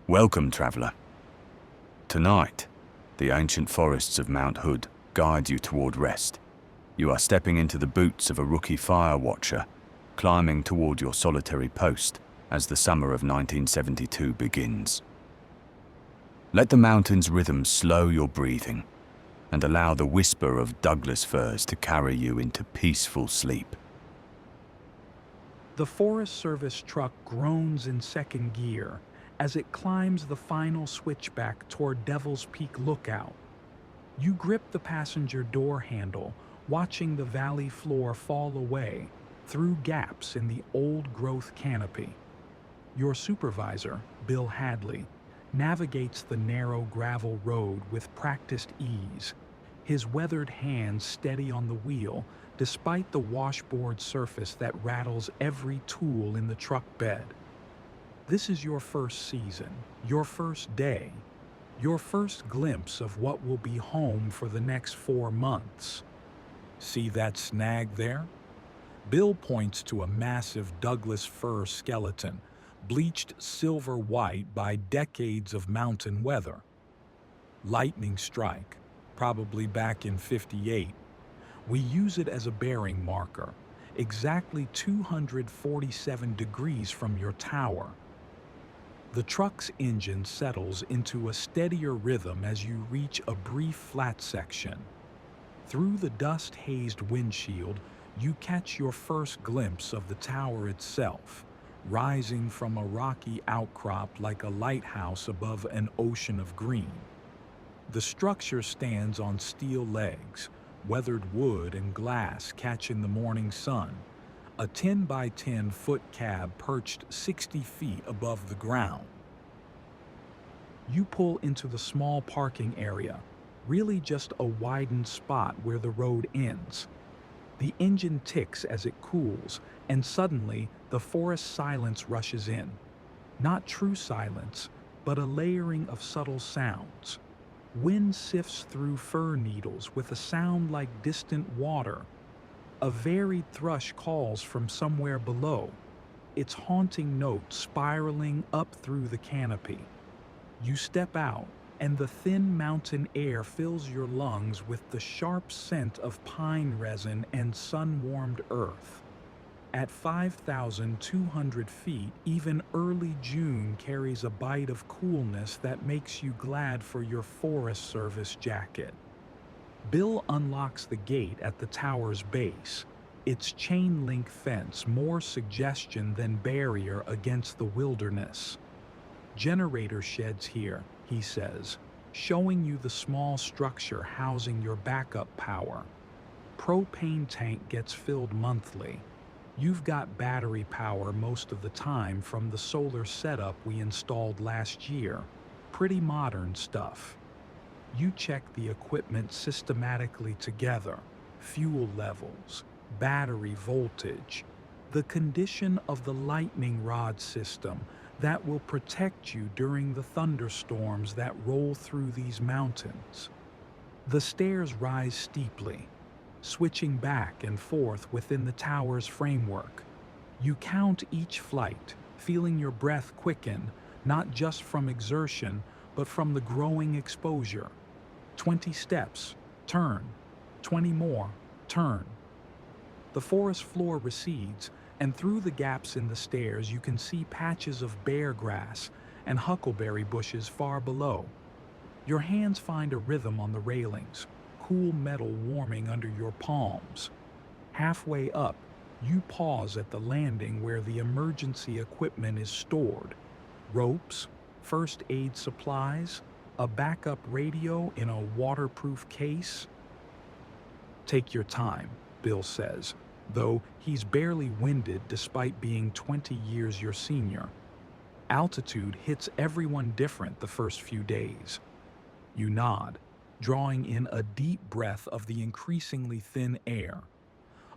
Welcome, traveller. Tonight, the ancient forests of Mount Hood guide you toward rest. You are stepping into the boots of a rookie fire watcher, climbing toward your solitary post as the summer of 1972 begins. Let the mountain's rhythm slow your breathing and allow the whisper of Douglas firs to carry you into peaceful sleep. The Forest Service truck groans in second gear as it climbs the final switchback toward Devil's Peak Lookout. You grip the passenger door handle, watching the valley floor fall away through gaps in the old-growth canopy. Your supervisor, Bill Hadley, navigates the narrow gravel road with practiced ease, his weathered hands steady on the wheel despite the washboard surface that rattles every tool in the truck bed. This is your first season, your first day, your first glimpse of what will be home for the next 4 months. See that snag there? Bill points to a massive Douglas fir skeleton, bleached silver white by decades of mountain weather. Lightning strike, probably back in '58. We use it as a bearing marker, exactly 247 degrees from your tower. The truck's engine settles into a steadier rhythm as you reach a brief flat section. Through the dust-hazed windshield, you catch your first glimpse of the tower itself, rising from a rocky outcrop like a lighthouse above an ocean of green. The structure stands on steel legs, weathered wood and glass catching the morning sun, a 10 by 10 foot cab perched 60 feet above the ground. You pull into the small parking area, really just a widened spot where the road ends. The engine ticks as it cools, and suddenly the forest silence rushes in. Not true silence, but a layering of subtle sounds. Wind sifts through fir needles with a sound like distant water. A varied thrush calls from somewhere below, its haunting note spiraling up through the canopy. You step out, and the thin mountain air fills your lungs with the sharp scent of pine resin and sun-warmed earth. At 5,200 feet, even early June carries a bite of coolness that makes you glad for your Forest Service jacket. Bill unlocks the gate at the tower's base, its chain-link fence more suggestion than barrier against the wilderness. Generator sheds here, he says, showing you the small structure housing your backup power. Propane tank gets filled monthly. You've got battery power most of the time from the solar setup we installed last year. Pretty modern stuff. You check the equipment systematically together, fuel levels, battery voltage, the condition of the lightning rod system that will protect you during the thunderstorms that roll through these mountains. The stairs rise steeply, switching back and forth within the tower's framework. You count each flight, feeling your breath quicken, not just from exertion, but from the growing exposure. 20 steps, turn. 20 more, turn. The forest floor recedes, and through the gaps in the stairs you can see patches of bare grass and huckleberry bushes far below. Your hands find a rhythm on the railings, cool metal warming under your palms. Halfway up, you pause at the landing where the emergency equipment is stored. Ropes, first aid supplies, a backup radio in a waterproof case. Take your time, Bill says, though he's barely winded despite being 20 years your senior. Altitude hits everyone different the first few days. You nod, drawing in a deep breath of the increasingly thin air.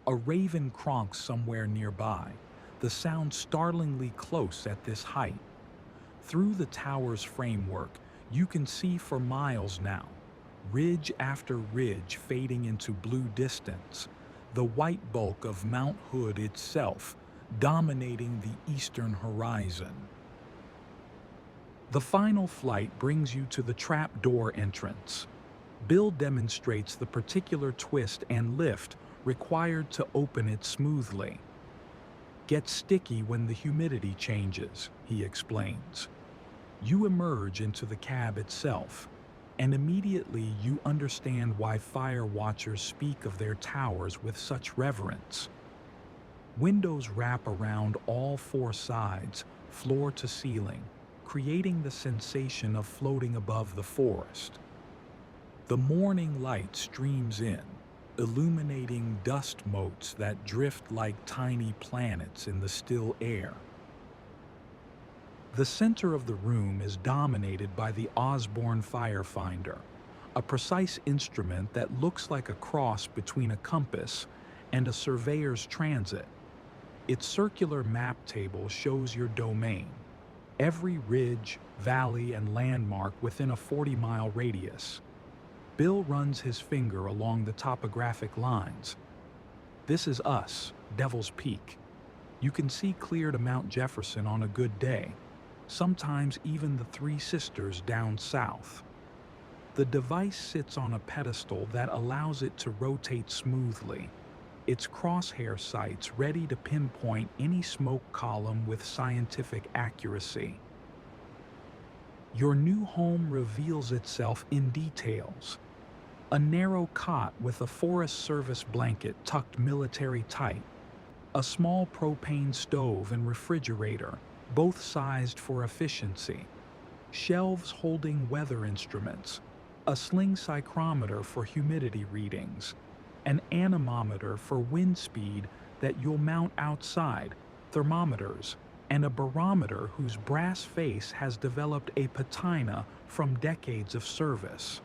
A raven cronks somewhere nearby, the sound startlingly close at this height. Through the tower's framework, you can see for miles now, ridge after ridge fading into blue distance, the white bulk of Mount Hood itself dominating the eastern horizon. The final flight brings you to the trap door entrance. Bill demonstrates the particular twist and lift required to open it smoothly. Get sticky when the humidity changes, he explains. You emerge into the cab itself, and immediately you understand why fire watchers speak of their towers with such reverence. Windows wrap around all four sides, floor to ceiling, creating the sensation of floating above the forest. The morning light streams in, illuminating dust motes that drift like tiny planets in the still air. The center of the room is dominated by the Osborne Fire Finder, a precise instrument that looks like a cross between a compass and a surveyor's transit. Its circular map table shows your domain, every ridge, valley, and landmark within a 40-mile radius. Bill runs his finger along the topographic lines. This is us, Devil's Peak. You can see clear to Mount Jefferson on a good day, sometimes even the Three Sisters down south. The device sits on a pedestal that allows it to rotate smoothly, its crosshair sights ready to pinpoint any smoke column with scientific accuracy. Your new home reveals itself in details. A narrow cot with a Forest Service blanket tucked military tight, a small propane stove and refrigerator, both sized for efficiency, shelves holding weather instruments, a sling psychrometer for humidity readings, an anemometer for wind speed that you'll mount outside, thermometers, and a barometer whose brass face has developed a patina from decades of service.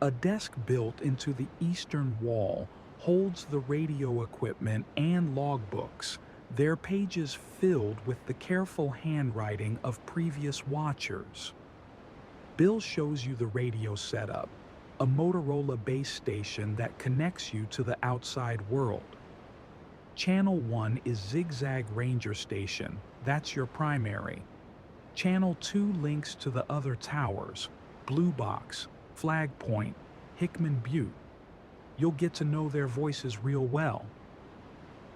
A desk built into the eastern wall holds the radio equipment and logbooks, their pages filled with the careful handwriting of previous watchers. Bill shows you the radio setup, a Motorola base station that connects you to the outside world. Channel 1 is Zigzag Ranger Station, that's your primary. Channel 2 links to the other towers, Blue Box, Flag Point, Hickman Butte. You'll get to know their voices real well.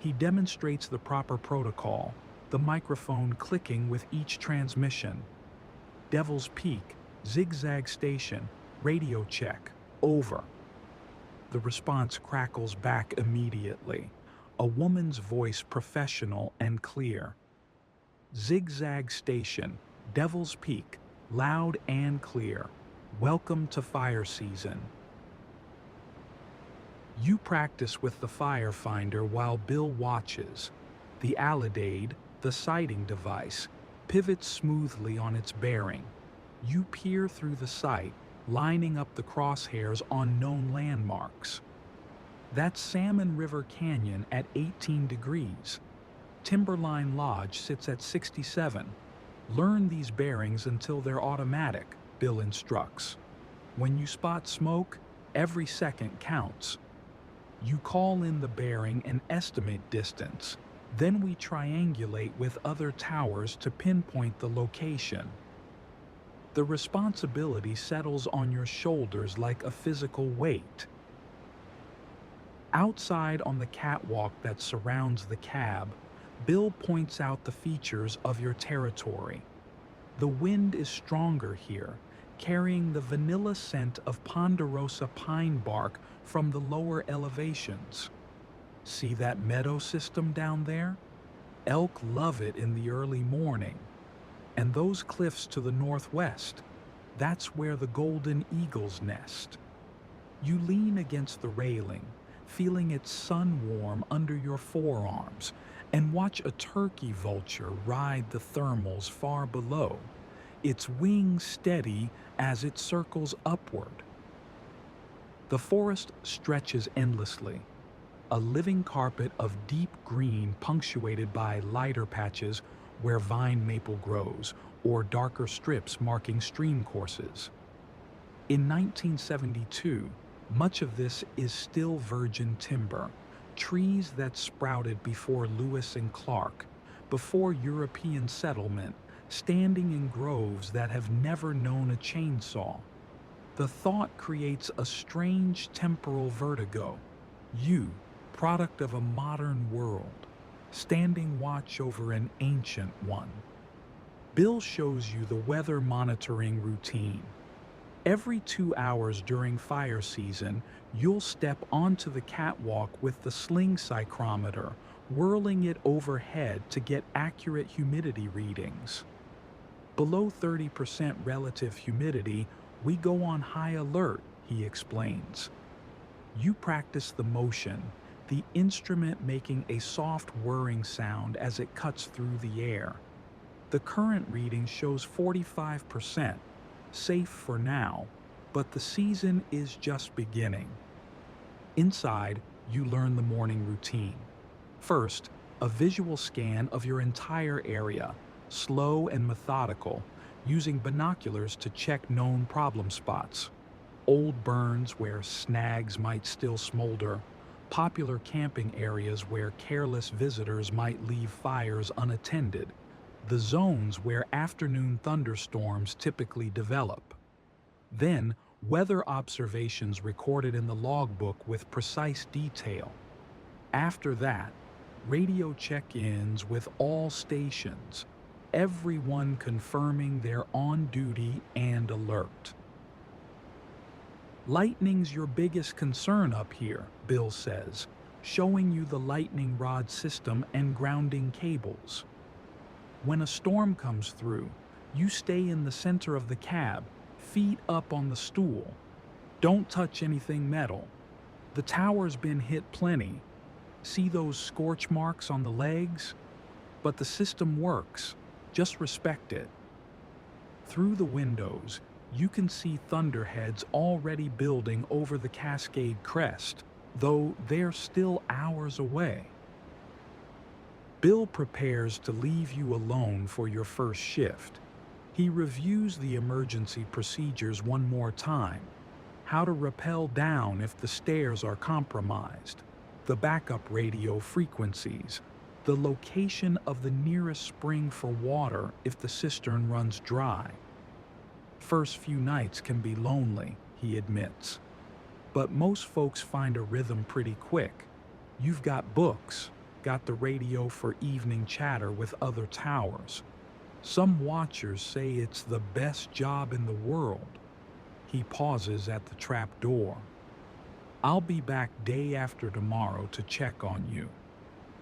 He demonstrates the proper protocol, the microphone clicking with each transmission. Devil's Peak, Zigzag Station, radio check, over. The response crackles back immediately, a woman's voice professional and clear. Zigzag Station, Devil's Peak, loud and clear. Welcome to fire season. You practice with the fire finder while Bill watches. The Alidade, the sighting device, pivots smoothly on its bearing. You peer through the sight, lining up the crosshairs on known landmarks. That's Salmon River Canyon at 18 degrees. Timberline Lodge sits at 67. Learn these bearings until they're automatic, Bill instructs. When you spot smoke, every second counts. You call in the bearing and estimate distance. Then we triangulate with other towers to pinpoint the location. The responsibility settles on your shoulders like a physical weight. Outside on the catwalk that surrounds the cab, Bill points out the features of your territory. The wind is stronger here, carrying the vanilla scent of ponderosa pine bark from the lower elevations. See that meadow system down there? Elk love it in the early morning. And those cliffs to the northwest, that's where the golden eagles nest. You lean against the railing, feeling it sun-warm under your forearms, and watch a turkey vulture ride the thermals far below, its wings steady as it circles upward. The forest stretches endlessly, a living carpet of deep green punctuated by lighter patches where vine maple grows, or darker strips marking stream courses. In 1972, much of this is still virgin timber, trees that sprouted before Lewis and Clark, before European settlement, standing in groves that have never known a chainsaw. The thought creates a strange temporal vertigo. You, product of a modern world, standing watch over an ancient one. Bill shows you the weather monitoring routine. Every 2 hours during fire season, you'll step onto the catwalk with the sling psychrometer, whirling it overhead to get accurate humidity readings. Below 30% relative humidity, we go on high alert, he explains. You practice the motion, the instrument making a soft whirring sound as it cuts through the air. The current reading shows 45%, safe for now, but the season is just beginning. Inside, you learn the morning routine. First, a visual scan of your entire area, slow and methodical, using binoculars to check known problem spots. Old burns where snags might still smolder, popular camping areas where careless visitors might leave fires unattended, the zones where afternoon thunderstorms typically develop. Then, weather observations recorded in the logbook with precise detail. After that, radio check-ins with all stations, everyone confirming they're on duty and alert. Lightning's your biggest concern up here, Bill says, showing you the lightning rod system and grounding cables. When a storm comes through, you stay in the center of the cab, feet up on the stool. Don't touch anything metal. The tower's been hit plenty. See those scorch marks on the legs? But the system works. Just respect it. Through the windows, you can see thunderheads already building over the Cascade crest, though they're still hours away. Bill prepares to leave you alone for your first shift. He reviews the emergency procedures one more time. How to rappel down if the stairs are compromised, the backup radio frequencies, the location of the nearest spring for water if the cistern runs dry. First few nights can be lonely, he admits. But most folks find a rhythm pretty quick. You've got books, got the radio for evening chatter with other towers. Some watchers say it's the best job in the world. He pauses at the trap door. I'll be back day after tomorrow to check on you.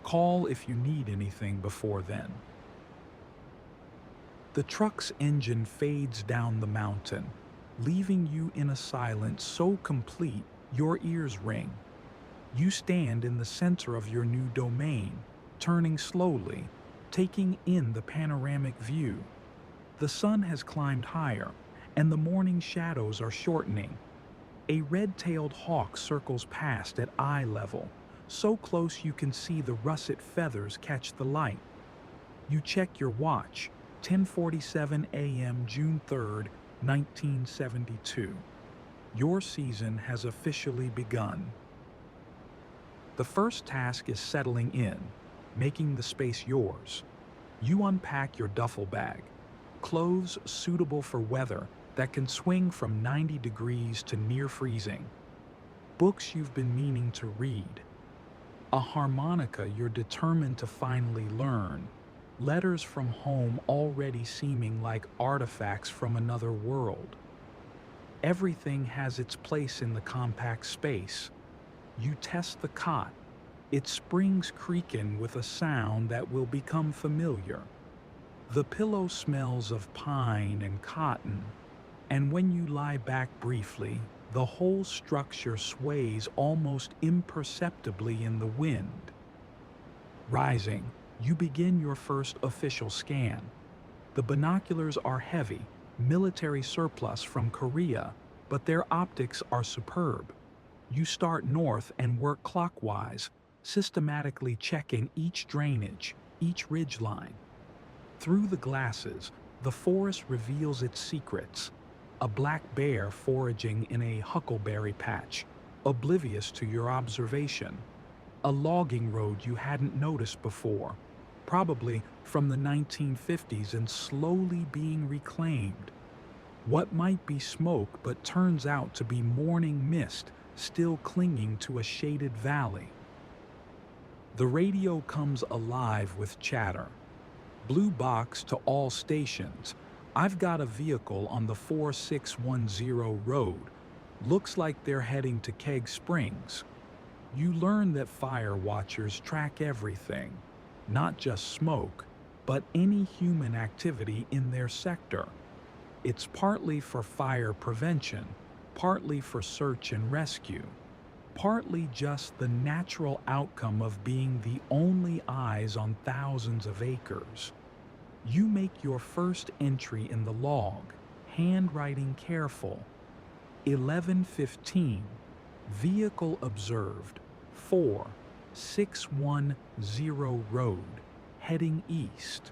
Call if you need anything before then. The truck's engine fades down the mountain, leaving you in a silence so complete your ears ring. You stand in the center of your new domain, turning slowly, taking in the panoramic view. The sun has climbed higher, and the morning shadows are shortening. A red-tailed hawk circles past at eye level, so close you can see the russet feathers catch the light. You check your watch, 10:47 a.m. June 3rd, 1972. Your season has officially begun. The first task is settling in, making the space yours. You unpack your duffel bag, clothes suitable for weather that can swing from 90 degrees to near freezing. Books you've been meaning to read. A harmonica you're determined to finally learn. Letters from home already seeming like artifacts from another world. Everything has its place in the compact space. You test the cot. It springs creaking with a sound that will become familiar. The pillow smells of pine and cotton, and when you lie back briefly, the whole structure sways almost imperceptibly in the wind. Rising, you begin your first official scan. The binoculars are heavy, military surplus from Korea, but their optics are superb. You start north and work clockwise, systematically checking each drainage, each ridgeline. Through the glasses, the forest reveals its secrets. A black bear foraging in a huckleberry patch, oblivious to your observation. A logging road you hadn't noticed before, probably from the 1950s and slowly being reclaimed. What might be smoke but turns out to be morning mist still clinging to a shaded valley. The radio comes alive with chatter. Blue box to all stations. I've got a vehicle on the 4610 road. Looks like they're heading to Keg Springs. You learn that fire watchers track everything, not just smoke, but any human activity in their sector. It's partly for fire prevention, partly for search and rescue, partly just the natural outcome of being the only eyes on thousands of acres. You make your first entry in the log, handwriting careful. 11:15, vehicle observed, 4610 road, heading east.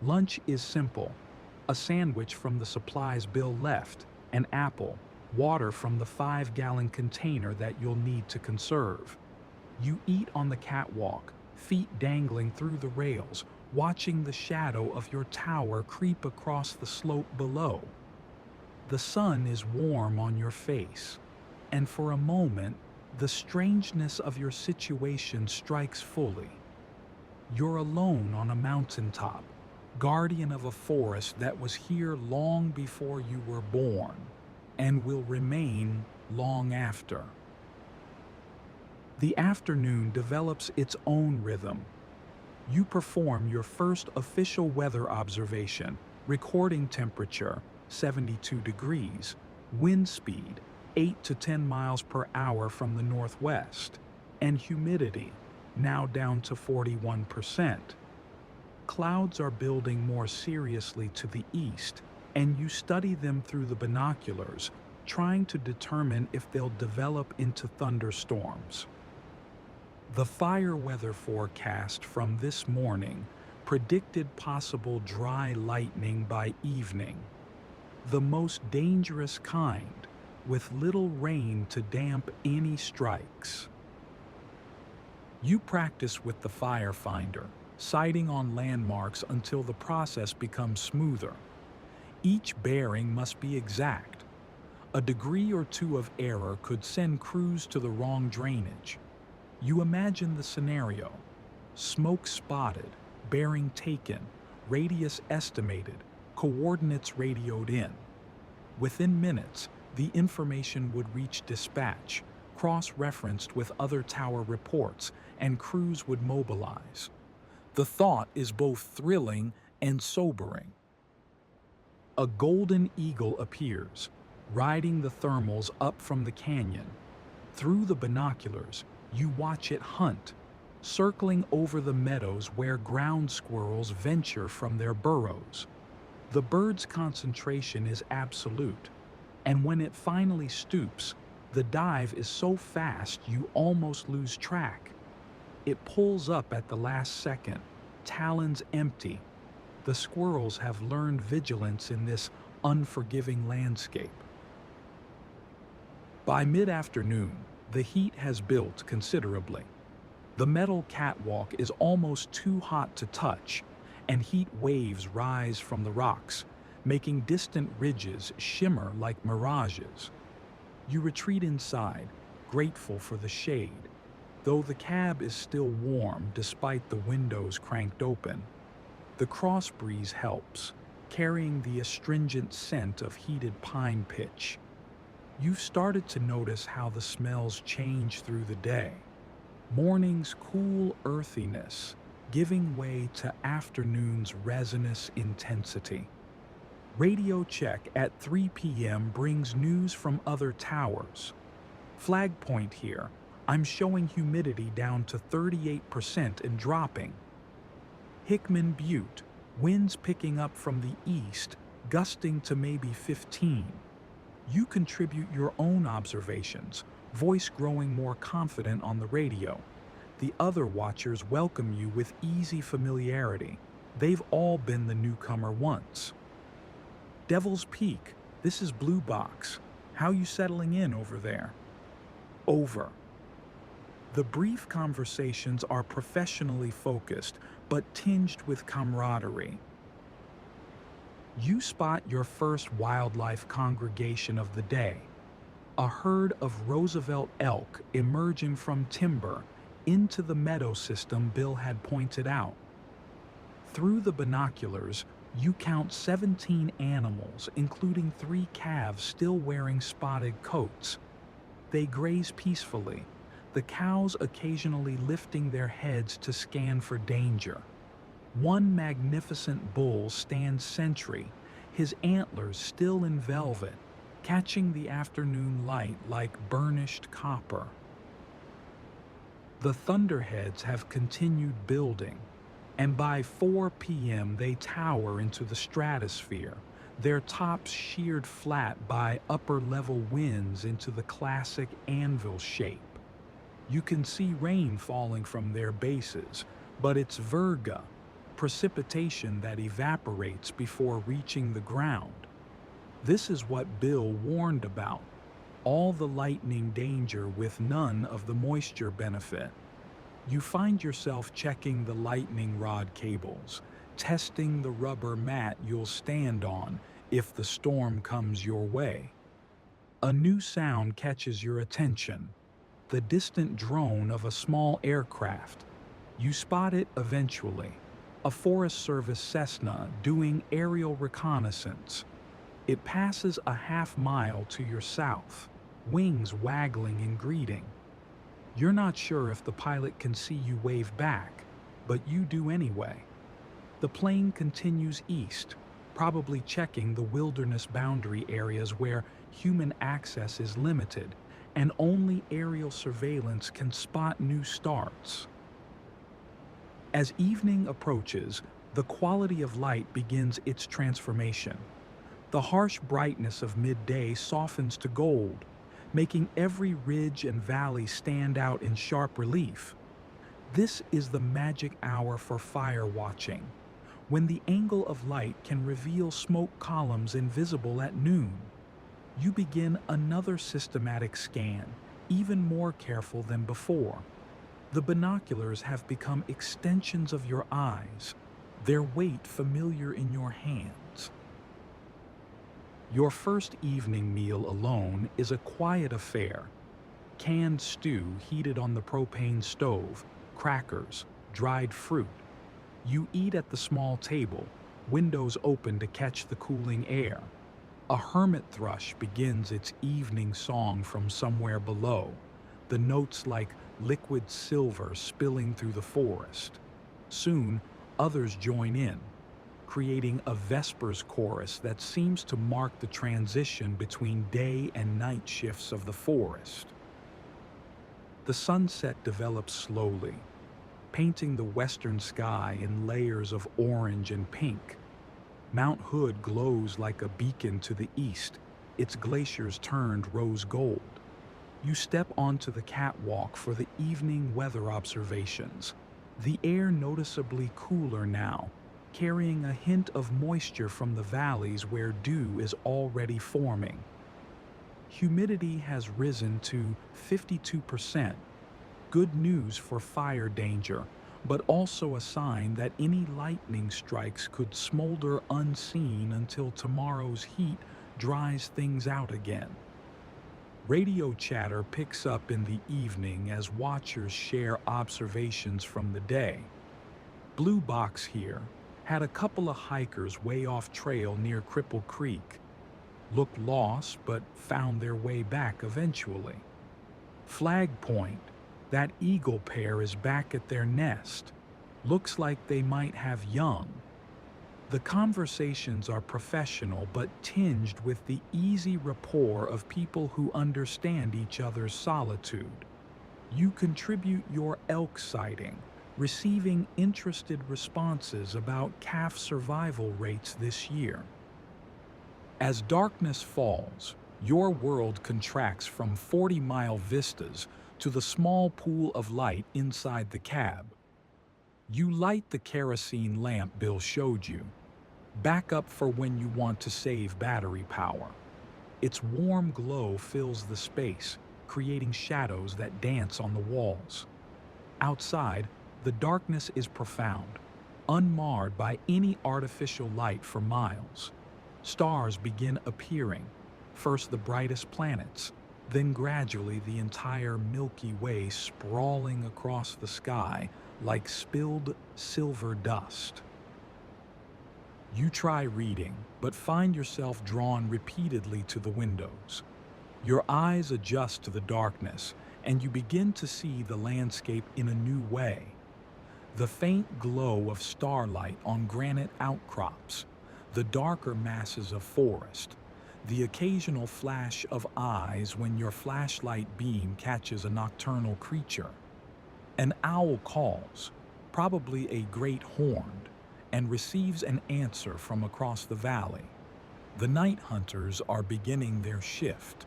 Lunch is simple. A sandwich from the supplies Bill left, an apple, water from the 5-gallon container that you'll need to conserve. You eat on the catwalk, feet dangling through the rails, watching the shadow of your tower creep across the slope below. The sun is warm on your face, and for a moment, the strangeness of your situation strikes fully. You're alone on a mountaintop, guardian of a forest that was here long before you were born, and will remain long after. The afternoon develops its own rhythm. You perform your first official weather observation, recording temperature 72 degrees, wind speed 8 to 10 miles per hour from the northwest, and humidity now down to 41%. Clouds are building more seriously to the east, and you study them through the binoculars, trying to determine if they'll develop into thunderstorms. The fire weather forecast from this morning predicted possible dry lightning by evening, the most dangerous kind, with little rain to damp any strikes. You practice with the Fire Finder, sighting on landmarks until the process becomes smoother. Each bearing must be exact. A degree or two of error could send crews to the wrong drainage. You imagine the scenario: smoke spotted, bearing taken, radius estimated, coordinates radioed in. Within minutes, the information would reach dispatch, cross-referenced with other tower reports, and crews would mobilize. The thought is both thrilling and sobering. A golden eagle appears, riding the thermals up from the canyon. Through the binoculars, you watch it hunt, circling over the meadows where ground squirrels venture from their burrows. The bird's concentration is absolute, and when it finally stoops, the dive is so fast you almost lose track. It pulls up at the last second, talons empty. The squirrels have learned vigilance in this unforgiving landscape. By mid-afternoon, the heat has built considerably. The metal catwalk is almost too hot to touch, and heat waves rise from the rocks, making distant ridges shimmer like mirages. You retreat inside, grateful for the shade, though the cab is still warm despite the windows cranked open. The cross breeze helps, carrying the astringent scent of heated pine pitch. You've started to notice how the smells change through the day. Morning's cool earthiness, giving way to afternoon's resinous intensity. Radio check at 3 p.m. brings news from other towers. Flag point here, I'm showing humidity down to 38% and dropping. Hickman Butte, winds picking up from the east, gusting to maybe 15. You contribute your own observations, voice growing more confident on the radio. The other watchers welcome you with easy familiarity. They've all been the newcomer once. Devil's Peak, this is Blue Box. How you settling in over there? Over. The brief conversations are professionally focused, but tinged with camaraderie. You spot your first wildlife congregation of the day, a herd of Roosevelt elk emerging from timber into the meadow system Bill had pointed out. Through the binoculars, you count 17 animals, including 3 calves still wearing spotted coats. They graze peacefully, the cows occasionally lifting their heads to scan for danger. One magnificent bull stands sentry, his antlers still in velvet, catching the afternoon light like burnished copper. The thunderheads have continued building, and by 4 p.m. they tower into the stratosphere, their tops sheared flat by upper-level winds into the classic anvil shape. You can see rain falling from their bases, but it's virga, precipitation that evaporates before reaching the ground. This is what Bill warned about, all the lightning danger with none of the moisture benefit. You find yourself checking the lightning rod cables, testing the rubber mat you'll stand on if the storm comes your way. A new sound catches your attention, the distant drone of a small aircraft. You spot it eventually, a Forest Service Cessna doing aerial reconnaissance. It passes a half-mile to your south, wings waggling in greeting. You're not sure if the pilot can see you wave back, but you do anyway. The plane continues east, probably checking the wilderness boundary areas where human access is limited, and only aerial surveillance can spot new starts. As evening approaches, the quality of light begins its transformation. The harsh brightness of midday softens to gold, making every ridge and valley stand out in sharp relief. This is the magic hour for fire watching, when the angle of light can reveal smoke columns invisible at noon. You begin another systematic scan, even more careful than before. The binoculars have become extensions of your eyes, their weight familiar in your hands. Your first evening meal alone is a quiet affair. Canned stew heated on the propane stove, crackers, dried fruit. You eat at the small table, windows open to catch the cooling air. A hermit thrush begins its evening song from somewhere below, the notes like liquid silver spilling through the forest. Soon, others join in, creating a Vespers chorus that seems to mark the transition between day and night shifts of the forest. The sunset develops slowly, painting the western sky in layers of orange and pink. Mount Hood glows like a beacon to the east, its glaciers turned rose gold. You step onto the catwalk for the evening weather observations. The air noticeably cooler now, carrying a hint of moisture from the valleys where dew is already forming. Humidity has risen to 52%. Good news for fire danger, but also a sign that any lightning strikes could smolder unseen until tomorrow's heat dries things out again. Radio chatter picks up in the evening as watchers share observations from the day. Blue Box here had a couple of hikers way off trail near Cripple Creek. Looked lost, but found their way back eventually. Flag Point, that eagle pair is back at their nest. Looks like they might have young. The conversations are professional but tinged with the easy rapport of people who understand each other's solitude. You contribute your elk sighting, receiving interested responses about calf survival rates this year. As darkness falls, your world contracts from 40-mile vistas to the small pool of light inside the cab. You light the kerosene lamp Bill showed you, back up for when you want to save battery power. Its warm glow fills the space, creating shadows that dance on the walls. Outside, the darkness is profound, unmarred by any artificial light for miles. Stars begin appearing, first the brightest planets, then gradually the entire Milky Way sprawling across the sky like spilled silver dust. You try reading, but find yourself drawn repeatedly to the windows. Your eyes adjust to the darkness, and you begin to see the landscape in a new way. The faint glow of starlight on granite outcrops, the darker masses of forest, the occasional flash of eyes when your flashlight beam catches a nocturnal creature. An owl calls, probably a great horned, and receives an answer from across the valley. The night hunters are beginning their shift.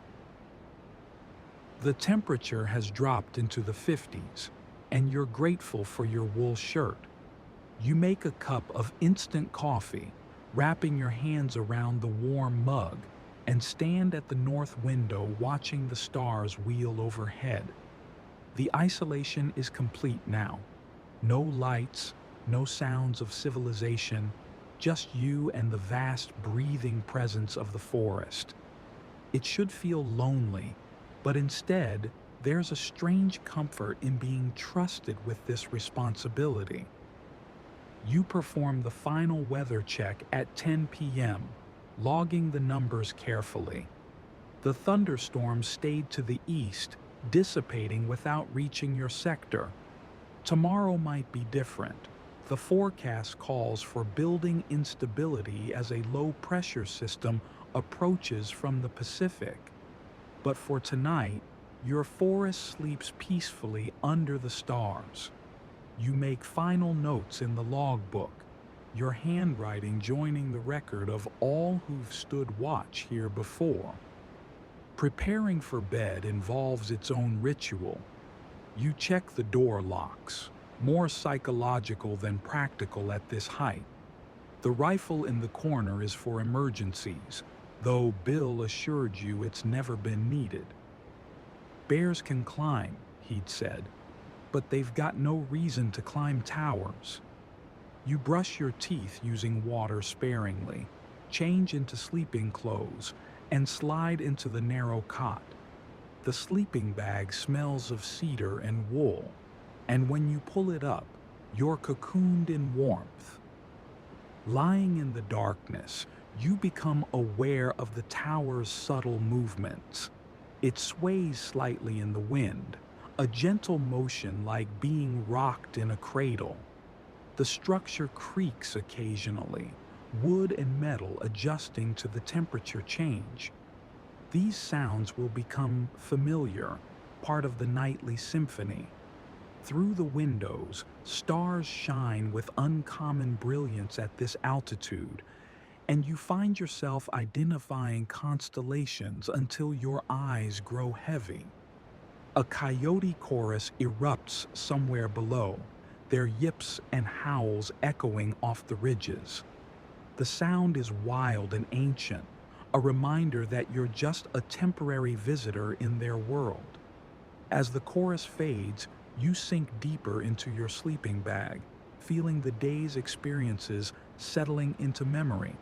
The temperature has dropped into the 50s, and you're grateful for your wool shirt. You make a cup of instant coffee, wrapping your hands around the warm mug, and stand at the north window watching the stars wheel overhead. The isolation is complete now. No lights, no sounds of civilization, just you and the vast breathing presence of the forest. It should feel lonely, but instead, there's a strange comfort in being trusted with this responsibility. You perform the final weather check at 10 p.m., logging the numbers carefully. The thunderstorm stayed to the east, dissipating without reaching your sector. Tomorrow might be different. The forecast calls for building instability as a low-pressure system approaches from the Pacific. But for tonight, your forest sleeps peacefully under the stars. You make final notes in the logbook, your handwriting joining the record of all who've stood watch here before. Preparing for bed involves its own ritual. You check the door locks, more psychological than practical at this height. The rifle in the corner is for emergencies, though Bill assured you it's never been needed. Bears can climb, he'd said, but they've got no reason to climb towers. You brush your teeth using water sparingly, change into sleeping clothes, and slide into the narrow cot. The sleeping bag smells of cedar and wool, and when you pull it up, you're cocooned in warmth. Lying in the darkness, you become aware of the tower's subtle movements. It sways slightly in the wind, a gentle motion like being rocked in a cradle. The structure creaks occasionally, wood and metal adjusting to the temperature change. These sounds will become familiar, part of the nightly symphony. Through the windows, stars shine with uncommon brilliance at this altitude, and you find yourself identifying constellations until your eyes grow heavy. A coyote chorus erupts somewhere below, their yips and howls echoing off the ridges. The sound is wild and ancient, a reminder that you're just a temporary visitor in their world. As the chorus fades, you sink deeper into your sleeping bag, feeling the day's experiences settling into memory.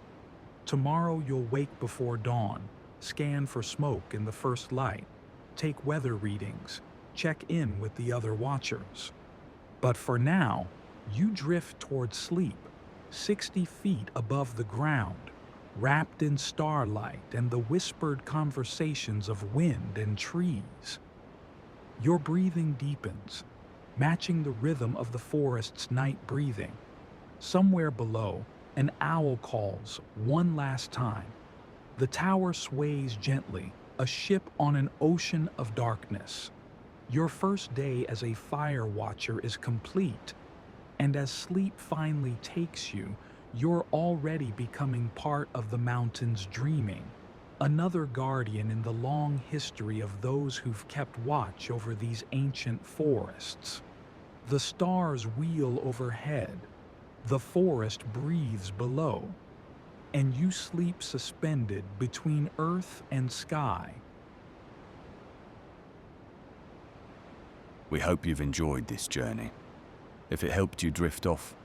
Tomorrow you'll wake before dawn, scan for smoke in the first light, take weather readings, check in with the other watchers. But for now, you drift toward sleep, 60 feet above the ground, wrapped in starlight and the whispered conversations of wind and trees. Your breathing deepens, matching the rhythm of the forest's night breathing. Somewhere below, an owl calls one last time. The tower sways gently, a ship on an ocean of darkness. Your first day as a fire watcher is complete, and as sleep finally takes you, you're already becoming part of the mountain's dreaming, another guardian in the long history of those who've kept watch over these ancient forests. The stars wheel overhead, the forest breathes below, and you sleep suspended between earth and sky. We hope you've enjoyed this journey. If it helped you drift off,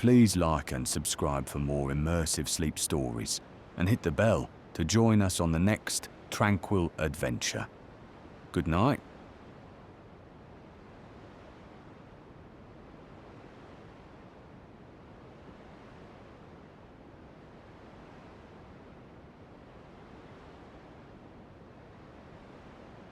Please like and subscribe for more immersive sleep stories, and hit the bell to join us on the next tranquil adventure. Good night.